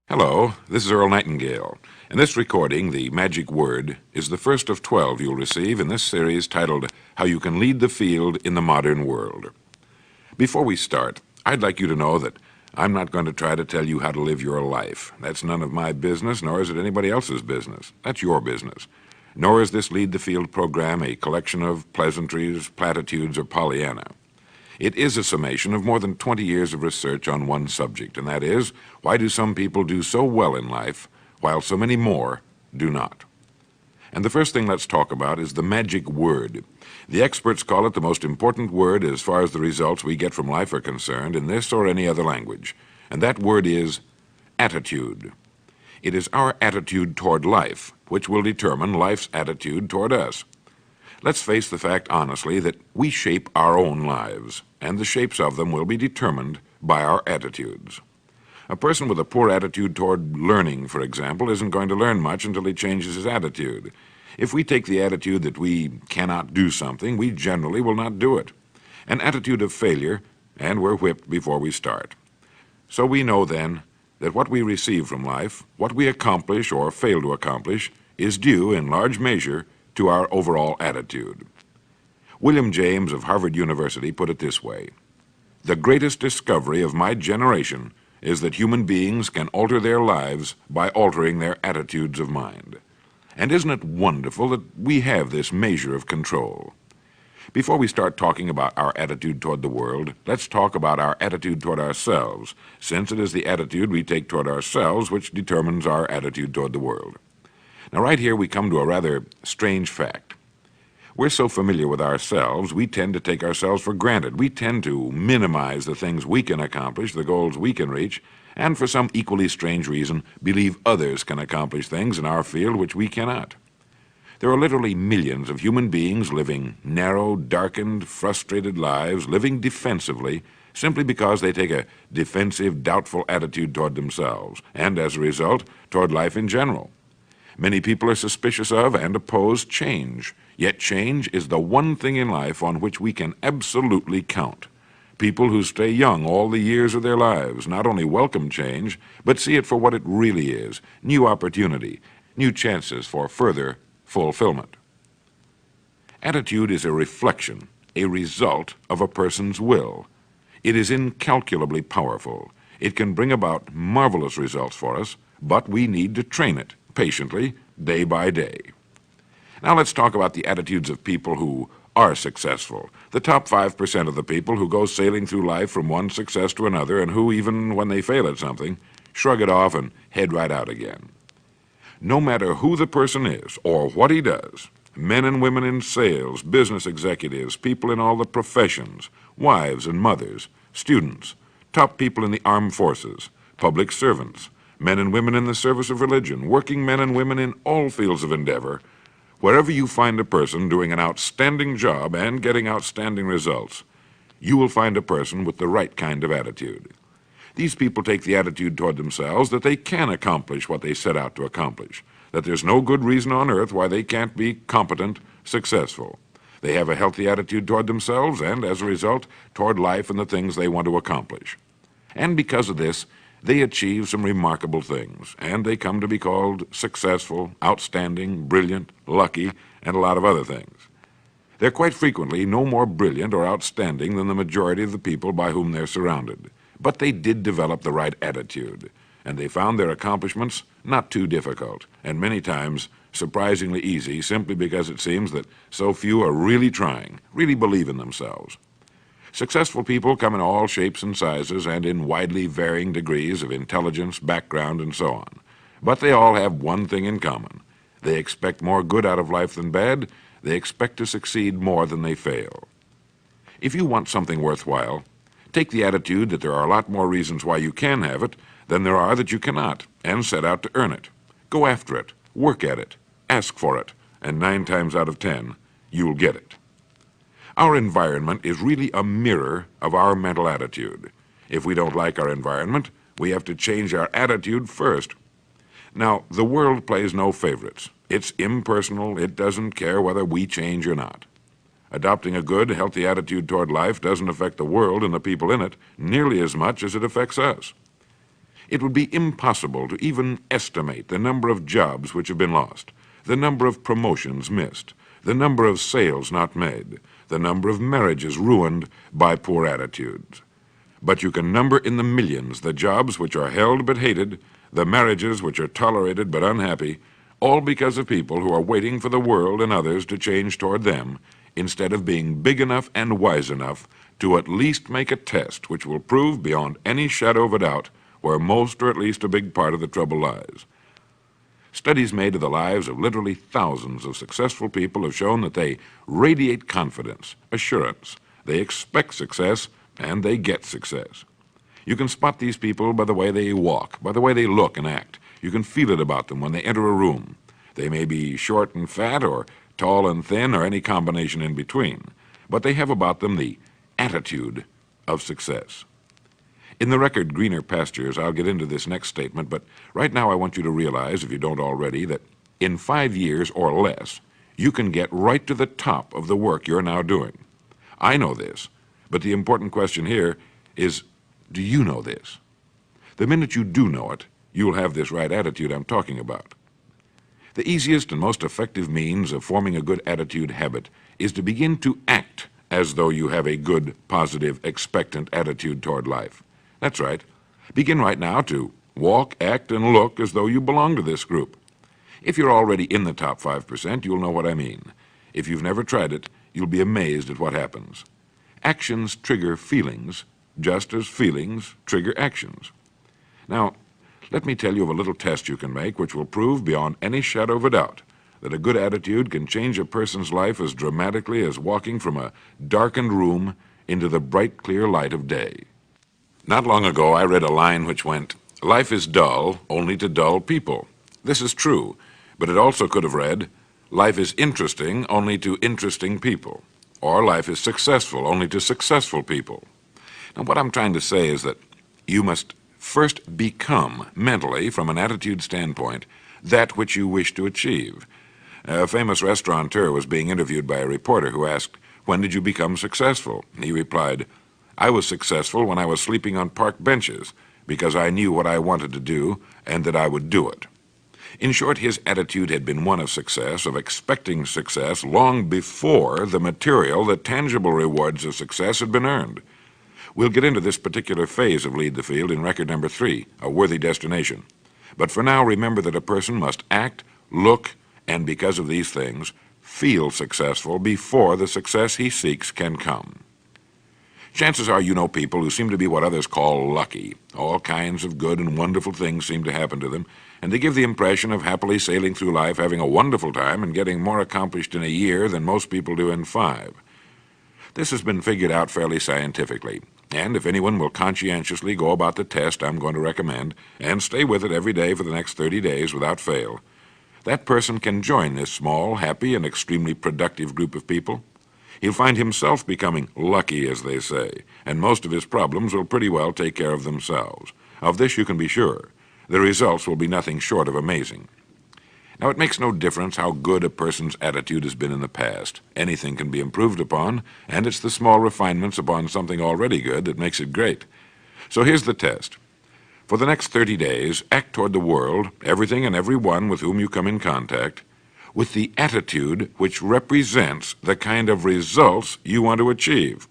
Hello, this is Earl Nightingale. In this recording, the magic word is the first of 12 you'll receive in this series titled, How You Can Lead the Field in the Modern World. Before we start, I'd like you to know that I'm not going to try to tell you how to live your life. That's none of my business, nor is it anybody else's business. That's your business. Nor is this Lead the Field program a collection of pleasantries, platitudes, or Pollyanna. It is a summation of more than 20 years of research on one subject, and that is, why do some people do so well in life, while so many more do not? And the first thing let's talk about is the magic word. The experts call it the most important word as far as the results we get from life are concerned in this or any other language, and that word is attitude. It is our attitude toward life which will determine life's attitude toward us. Let's face the fact honestly that we shape our own lives, and the shapes of them will be determined by our attitudes. A person with a poor attitude toward learning, for example, isn't going to learn much until he changes his attitude. If we take the attitude that we cannot do something, we generally will not do it. An attitude of failure, and we're whipped before we start. So we know then that what we receive from life, what we accomplish or fail to accomplish, is due in large measure to our overall attitude. William James of Harvard University put it this way: "The greatest discovery of my generation is that human beings can alter their lives by altering their attitudes of mind." And isn't it wonderful that we have this measure of control? Before we start talking about our attitude toward the world, let's talk about our attitude toward ourselves, since it is the attitude we take toward ourselves which determines our attitude toward the world. Now, right here we come to a rather strange fact. We're so familiar with ourselves, we tend to take ourselves for granted. We tend to minimize the things we can accomplish, the goals we can reach, and for some equally strange reason, believe others can accomplish things in our field which we cannot. There are literally millions of human beings living narrow, darkened, frustrated lives, living defensively, simply because they take a defensive, doubtful attitude toward themselves, and as a result, toward life in general. Many people are suspicious of and oppose change, yet change is the one thing in life on which we can absolutely count. People who stay young all the years of their lives not only welcome change, but see it for what it really is: new opportunity, new chances for further fulfillment. Attitude is a reflection, a result of a person's will. It is incalculably powerful. It can bring about marvelous results for us, but we need to train it patiently, day by day. Now let's talk about the attitudes of people who are successful, the top 5% of the people who go sailing through life from one success to another and who, even when they fail at something, shrug it off and head right out again. No matter who the person is or what he does, men and women in sales, business executives, people in all the professions, wives and mothers, students, top people in the armed forces, public servants, men and women in the service of religion, working men and women in all fields of endeavor, wherever you find a person doing an outstanding job and getting outstanding results, you will find a person with the right kind of attitude. These people take the attitude toward themselves that they can accomplish what they set out to accomplish, that there's no good reason on earth why they can't be competent, successful. They have a healthy attitude toward themselves and, as a result, toward life and the things they want to accomplish. And because of this, they achieve some remarkable things, and they come to be called successful, outstanding, brilliant, lucky, and a lot of other things. They're quite frequently no more brilliant or outstanding than the majority of the people by whom they're surrounded. But they did develop the right attitude, and they found their accomplishments not too difficult, and many times surprisingly easy, simply because it seems that so few are really trying, really believe in themselves. Successful people come in all shapes and sizes and in widely varying degrees of intelligence, background, and so on. But they all have one thing in common. They expect more good out of life than bad. They expect to succeed more than they fail. If you want something worthwhile, take the attitude that there are a lot more reasons why you can have it than there are that you cannot, and set out to earn it. Go after it, work at it, ask for it, and 9 times out of 10, you'll get it. Our environment is really a mirror of our mental attitude. If we don't like our environment, we have to change our attitude first. Now, the world plays no favorites. It's impersonal. It doesn't care whether we change or not. Adopting a good, healthy attitude toward life doesn't affect the world and the people in it nearly as much as it affects us. It would be impossible to even estimate the number of jobs which have been lost, the number of promotions missed, the number of sales not made, the number of marriages ruined by poor attitudes. But you can number in the millions the jobs which are held but hated, the marriages which are tolerated but unhappy, all because of people who are waiting for the world and others to change toward them, instead of being big enough and wise enough to at least make a test which will prove beyond any shadow of a doubt where most or at least a big part of the trouble lies. Studies made of the lives of literally thousands of successful people have shown that they radiate confidence, assurance, they expect success, and they get success. You can spot these people by the way they walk, by the way they look and act. You can feel it about them when they enter a room. They may be short and fat, or tall and thin, or any combination in between, but they have about them the attitude of success. In the record Greener Pastures, I'll get into this next statement, but right now I want you to realize, if you don't already, that in 5 years or less, you can get right to the top of the work you're now doing. I know this, but the important question here is, do you know this? The minute you do know it, you'll have this right attitude I'm talking about. The easiest and most effective means of forming a good attitude habit is to begin to act as though you have a good, positive, expectant attitude toward life. That's right. Begin right now to walk, act, and look as though you belong to this group. If you're already in the top 5%, you'll know what I mean. If you've never tried it, you'll be amazed at what happens. Actions trigger feelings, just as feelings trigger actions. Now, let me tell you of a little test you can make which will prove beyond any shadow of a doubt that a good attitude can change a person's life as dramatically as walking from a darkened room into the bright, clear light of day. Not long ago, I read a line which went, "Life is dull only to dull people." This is true, but it also could have read, "Life is interesting only to interesting people," or "Life is successful only to successful people." Now, what I'm trying to say is that you must first become, mentally, from an attitude standpoint, that which you wish to achieve. A famous restaurateur was being interviewed by a reporter who asked, "When did you become successful?" He replied, "I was successful when I was sleeping on park benches, because I knew what I wanted to do and that I would do it." In short, his attitude had been one of success, of expecting success, long before the material, the tangible rewards of success had been earned. We'll get into this particular phase of Lead the Field in record number 3, A Worthy Destination. But for now, remember that a person must act, look, and because of these things, feel successful before the success he seeks can come. Chances are you know people who seem to be what others call lucky. All kinds of good and wonderful things seem to happen to them, and they give the impression of happily sailing through life, having a wonderful time, and getting more accomplished in a year than most people do in 5. This has been figured out fairly scientifically, and if anyone will conscientiously go about the test I'm going to recommend, and stay with it every day for the next 30 days without fail, that person can join this small, happy, and extremely productive group of people. He'll find himself becoming lucky, as they say, and most of his problems will pretty well take care of themselves. Of this you can be sure. The results will be nothing short of amazing. Now, it makes no difference how good a person's attitude has been in the past. Anything can be improved upon, and it's the small refinements upon something already good that makes it great. So here's the test. For the next 30 days, act toward the world, everything and everyone with whom you come in contact, with the attitude which represents the kind of results you want to achieve.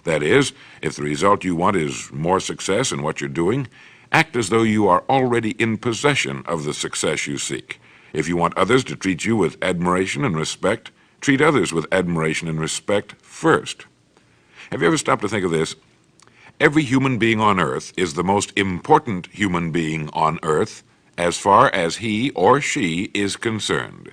That is, if the result you want is more success in what you're doing, act as though you are already in possession of the success you seek. If you want others to treat you with admiration and respect, treat others with admiration and respect first. Have you ever stopped to think of this? Every human being on earth is the most important human being on earth as far as he or she is concerned.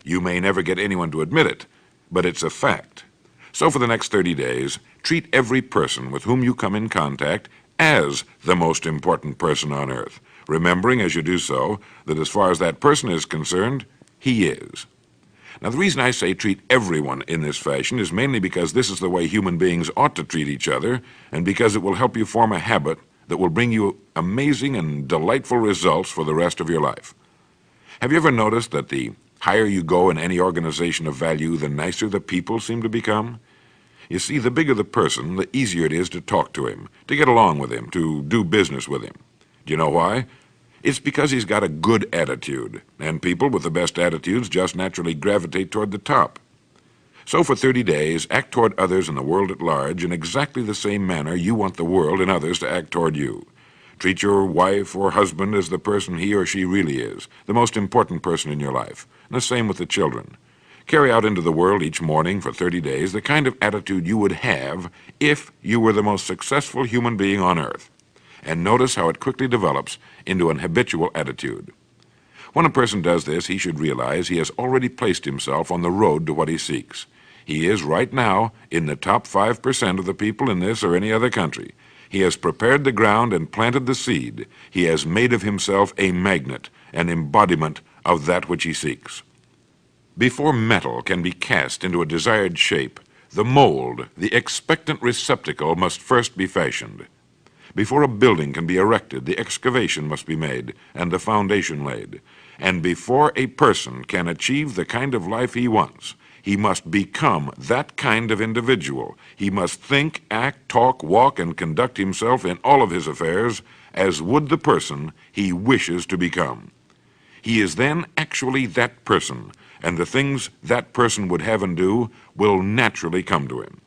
You may never get anyone to admit it, but it's a fact. So for the next 30 days, treat every person with whom you come in contact as the most important person on earth, remembering as you do so that as far as that person is concerned, he is. Now, the reason I say treat everyone in this fashion is mainly because this is the way human beings ought to treat each other, and because it will help you form a habit that will bring you amazing and delightful results for the rest of your life. Have you ever noticed that the higher you go in any organization of value, the nicer the people seem to become? You see, the bigger the person, the easier it is to talk to him, to get along with him, to do business with him. Do you know why? It's because he's got a good attitude, and people with the best attitudes just naturally gravitate toward the top. So for 30 days, act toward others and the world at large in exactly the same manner you want the world and others to act toward you. Treat your wife or husband as the person he or she really is, the most important person in your life, and the same with the children. Carry out into the world each morning for 30 days the kind of attitude you would have if you were the most successful human being on earth. And notice how it quickly develops into an habitual attitude. When a person does this, he should realize he has already placed himself on the road to what he seeks. He is right now in the top 5% of the people in this or any other country. He has prepared the ground and planted the seed. He has made of himself a magnet, an embodiment of that which he seeks. Before metal can be cast into a desired shape, the mold, the expectant receptacle, must first be fashioned. Before a building can be erected, the excavation must be made and the foundation laid. And before a person can achieve the kind of life he wants, he must become that kind of individual. He must think, act, talk, walk, and conduct himself in all of his affairs as would the person he wishes to become. He is then actually that person, and the things that person would have and do will naturally come to him.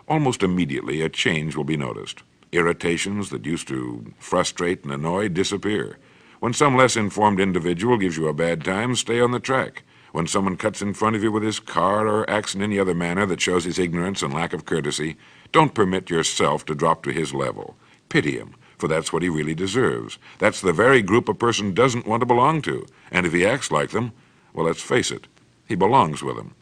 Almost immediately, a change will be noticed. Irritations that used to frustrate and annoy disappear. When some less informed individual gives you a bad time, stay on the track. When someone cuts in front of you with his car or acts in any other manner that shows his ignorance and lack of courtesy, don't permit yourself to drop to his level. Pity him, for that's what he really deserves. That's the very group a person doesn't want to belong to. And if he acts like them, well, let's face it, he belongs with them.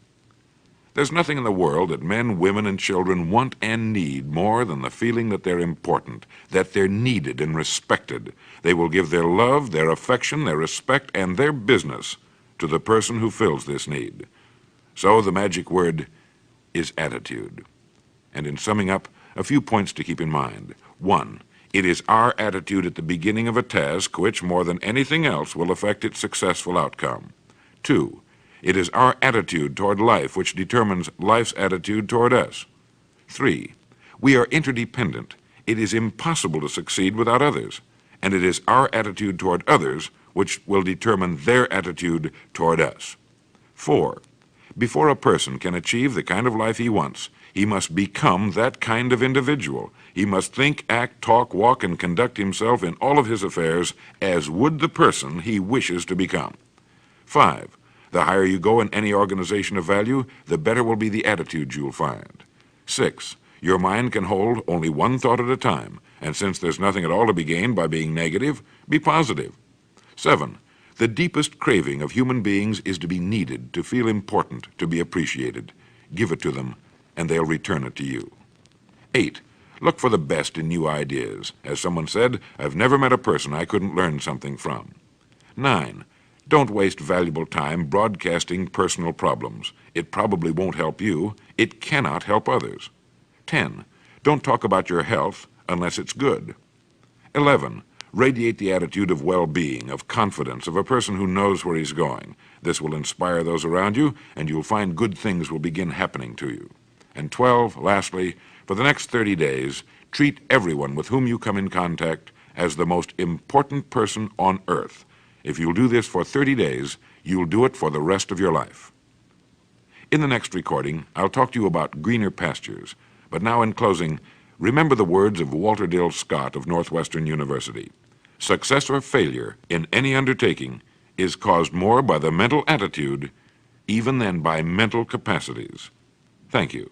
There's nothing in the world that men, women, and children want and need more than the feeling that they're important, that they're needed and respected. They will give their love, their affection, their respect, and their business to the person who fills this need. So the magic word is attitude. And in summing up, a few points to keep in mind. 1, it is our attitude at the beginning of a task which, more than anything else, will affect its successful outcome. 2, it is our attitude toward life which determines life's attitude toward us. 3, we are interdependent. It is impossible to succeed without others. And it is our attitude toward others which will determine their attitude toward us. 4, before a person can achieve the kind of life he wants, he must become that kind of individual. He must think, act, talk, walk, and conduct himself in all of his affairs as would the person he wishes to become. 5, the higher you go in any organization of value, the better will be the attitude you'll find. 6, your mind can hold only one thought at a time, and since there's nothing at all to be gained by being negative, be positive. 7, the deepest craving of human beings is to be needed, to feel important, to be appreciated. Give it to them, and they'll return it to you. 8, look for the best in new ideas. As someone said, I've never met a person I couldn't learn something from. 9, don't waste valuable time broadcasting personal problems. It probably won't help you. It cannot help others. 10, don't talk about your health unless it's good. 11, radiate the attitude of well-being, of confidence, of a person who knows where he's going. This will inspire those around you, and you'll find good things will begin happening to you. And 12, lastly, for the next 30 days, treat everyone with whom you come in contact as the most important person on earth. If you'll do this for 30 days, you'll do it for the rest of your life. In the next recording, I'll talk to you about greener pastures. But now in closing, remember the words of Walter Dill Scott of Northwestern University. Success or failure in any undertaking is caused more by the mental attitude even than by mental capacities. Thank you.